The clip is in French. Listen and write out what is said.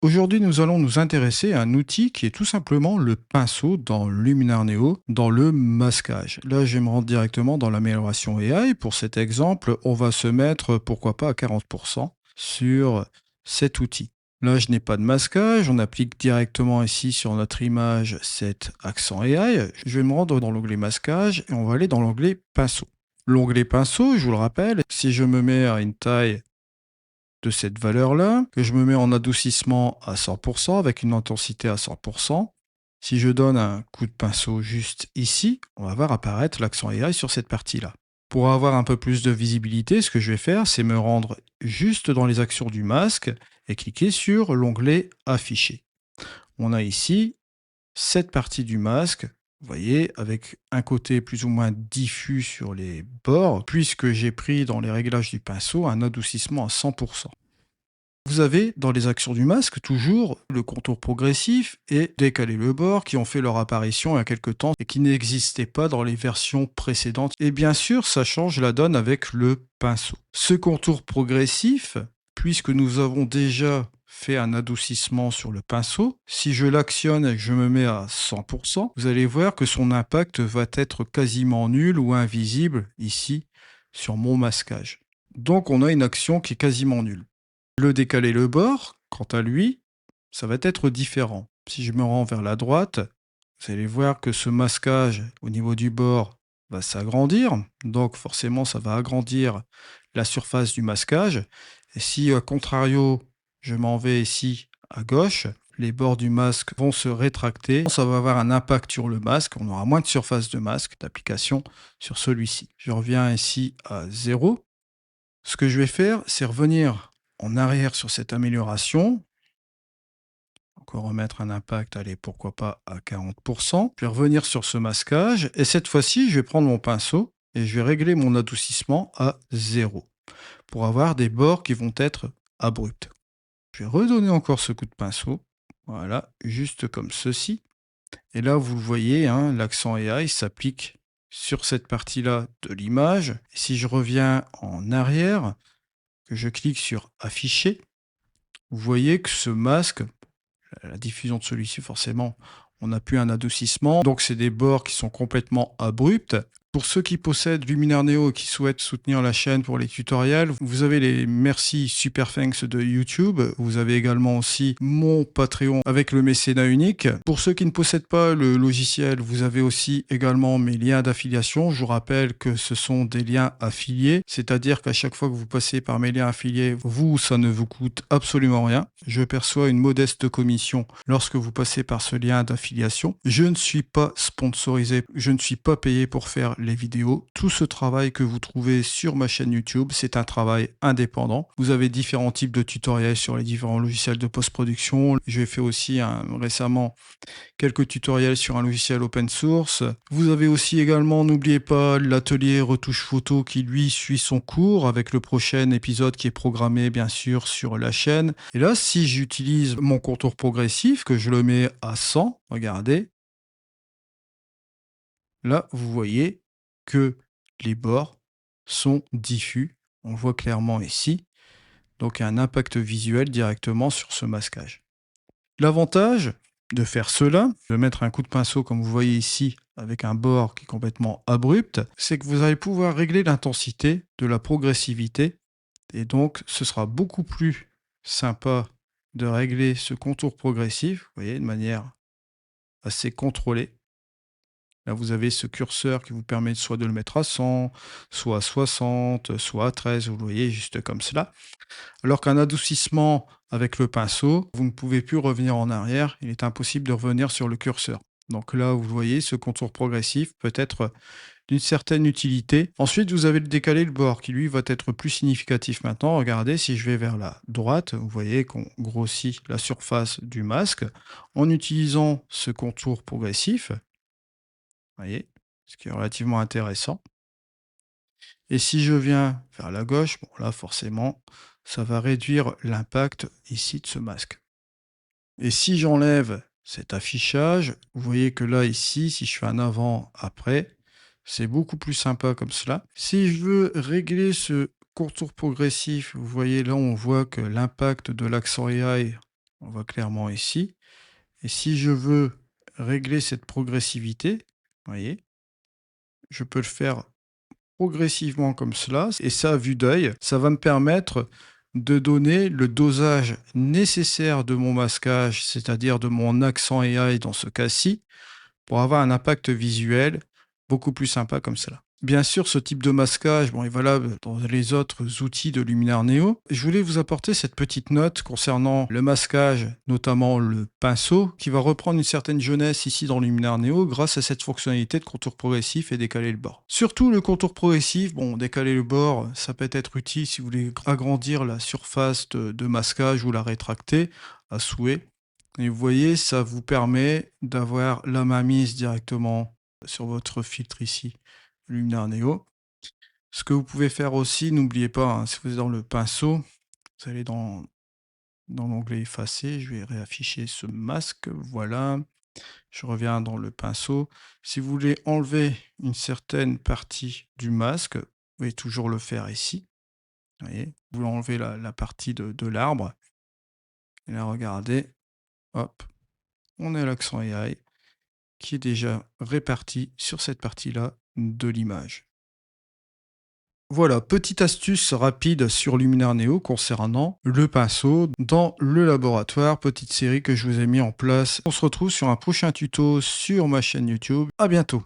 Aujourd'hui, nous allons nous intéresser à un outil qui est tout simplement le pinceau dans Luminar Neo, dans le masquage. Là, je vais me rendre directement dans l'amélioration AI. Pour cet exemple, on va se mettre, pourquoi pas, à 40% sur cet outil. Là, je n'ai pas de masquage. On applique directement ici sur notre image cet accent AI. Je vais me rendre dans l'onglet masquage et on va aller dans l'onglet pinceau. L'onglet pinceau, je vous le rappelle, si je me mets à une taille de cette valeur-là, que je me mets en adoucissement à 100% avec une intensité à 100%. Si je donne un coup de pinceau juste ici, on va voir apparaître l'accent AI sur cette partie-là. Pour avoir un peu plus de visibilité, ce que je vais faire, c'est me rendre juste dans les actions du masque et cliquer sur l'onglet Afficher. On a ici cette partie du masque, vous voyez, avec un côté plus ou moins diffus sur les bords, puisque j'ai pris dans les réglages du pinceau un adoucissement à 100%. Vous avez dans les actions du masque toujours le contour progressif et décaler le bord qui ont fait leur apparition il y a quelque temps et qui n'existaient pas dans les versions précédentes. Et bien sûr, ça change la donne avec le pinceau. Ce contour progressif, puisque nous avons déjà fait un adoucissement sur le pinceau, si je l'actionne et que je me mets à 100%, vous allez voir que son impact va être quasiment nul ou invisible ici sur mon masquage. Donc on a une action qui est quasiment nulle. Le décaler le bord, quant à lui, ça va être différent. Si je me rends vers la droite, vous allez voir que ce masquage au niveau du bord va s'agrandir. Donc forcément, ça va agrandir la surface du masquage. Et si, à contrario, je m'en vais ici à gauche, les bords du masque vont se rétracter. Ça va avoir un impact sur le masque. On aura moins de surface de masque d'application sur celui-ci. Je reviens ici à 0. Ce que je vais faire, c'est revenir en arrière sur cette amélioration. Encore remettre un impact, allez, pourquoi pas à 40%. Je vais revenir sur ce masquage. Et cette fois-ci, je vais prendre mon pinceau et je vais régler mon adoucissement à 0 pour avoir des bords qui vont être abrupts. Je vais redonner encore ce coup de pinceau. Voilà, juste comme ceci. Et là, vous le voyez, hein, l'accent AI s'applique sur cette partie-là de l'image. Si je reviens en arrière, que je clique sur Afficher, vous voyez que ce masque, la diffusion de celui-ci, forcément, on n'a plus un adoucissement. Donc, c'est des bords qui sont complètement abrupts. Pour ceux qui possèdent Luminar Neo et qui souhaitent soutenir la chaîne pour les tutoriels, vous avez les merci Super Thanks de YouTube. Vous avez également aussi mon Patreon avec le mécénat unique. Pour ceux qui ne possèdent pas le logiciel, vous avez aussi également mes liens d'affiliation. Je vous rappelle que ce sont des liens affiliés, c'est-à-dire qu'à chaque fois que vous passez par mes liens affiliés, vous, ça ne vous coûte absolument rien. Je perçois une modeste commission lorsque vous passez par ce lien d'affiliation. Je ne suis pas sponsorisé, je ne suis pas payé pour faire les vidéos. Tout ce travail que vous trouvez sur ma chaîne YouTube, c'est un travail indépendant. Vous avez différents types de tutoriels sur les différents logiciels de post-production. J'ai fait aussi récemment quelques tutoriels sur un logiciel open source. Vous avez aussi également, n'oubliez pas, l'atelier retouche photo qui lui suit son cours avec le prochain épisode qui est programmé bien sûr sur la chaîne. Et là, si j'utilise mon contour progressif, que je le mets à 100, regardez, là, vous voyez que les bords sont diffus. On le voit clairement ici. Donc, il y a un impact visuel directement sur ce masquage. L'avantage de faire cela, de mettre un coup de pinceau comme vous voyez ici, avec un bord qui est complètement abrupt, c'est que vous allez pouvoir régler l'intensité de la progressivité. Et donc, ce sera beaucoup plus sympa de régler ce contour progressif, vous voyez, de manière assez contrôlée. Là, vous avez ce curseur qui vous permet soit de le mettre à 100, soit à 60, soit à 13, vous le voyez juste comme cela. Alors qu'un adoucissement avec le pinceau, vous ne pouvez plus revenir en arrière, il est impossible de revenir sur le curseur. Donc là, vous voyez, ce contour progressif peut être d'une certaine utilité. Ensuite, vous avez le décalé le bord qui, lui, va être plus significatif maintenant. Regardez, si je vais vers la droite, vous voyez qu'on grossit la surface du masque en utilisant ce contour progressif. Vous voyez, ce qui est relativement intéressant. Et si je viens vers la gauche, bon là forcément, ça va réduire l'impact ici de ce masque. Et si j'enlève cet affichage, vous voyez que là ici, si je fais un avant-après, c'est beaucoup plus sympa comme cela. Si je veux régler ce contour progressif, vous voyez là on voit que l'impact de l'accent AI On voit clairement ici. Et si je veux régler cette progressivité, vous voyez, je peux le faire progressivement comme cela. Et ça, à vue d'œil, ça va me permettre de donner le dosage nécessaire de mon masquage, c'est-à-dire de mon accent AI dans ce cas-ci, pour avoir un impact visuel beaucoup plus sympa comme cela. Bien sûr, ce type de masquage, bon, est valable dans les autres outils de Luminar Neo. Je voulais vous apporter cette petite note concernant le masquage, notamment le pinceau, qui va reprendre une certaine jeunesse ici dans Luminar Neo grâce à cette fonctionnalité de contour progressif et décaler le bord. Surtout le contour progressif, bon, décaler le bord, ça peut être utile si vous voulez agrandir la surface de masquage ou la rétracter à souhait. Et vous voyez, ça vous permet d'avoir la mainmise directement sur votre filtre ici, Luminar Neo. Ce que vous pouvez faire aussi, n'oubliez pas, hein, si vous êtes dans le pinceau, vous allez dans l'onglet effacer, je vais réafficher ce masque, voilà. Je reviens dans le pinceau. Si vous voulez enlever une certaine partie du masque, vous pouvez toujours le faire ici. Vous voyez, vous voulez enlever la partie de l'arbre. Et là, regardez, hop, on a l'accent AI qui est déjà réparti sur cette partie-là de l'image. Voilà, petite astuce rapide sur Luminar Neo concernant le pinceau dans le laboratoire, petite série que je vous ai mis en place. On se retrouve sur un prochain tuto sur ma chaîne YouTube. À bientôt.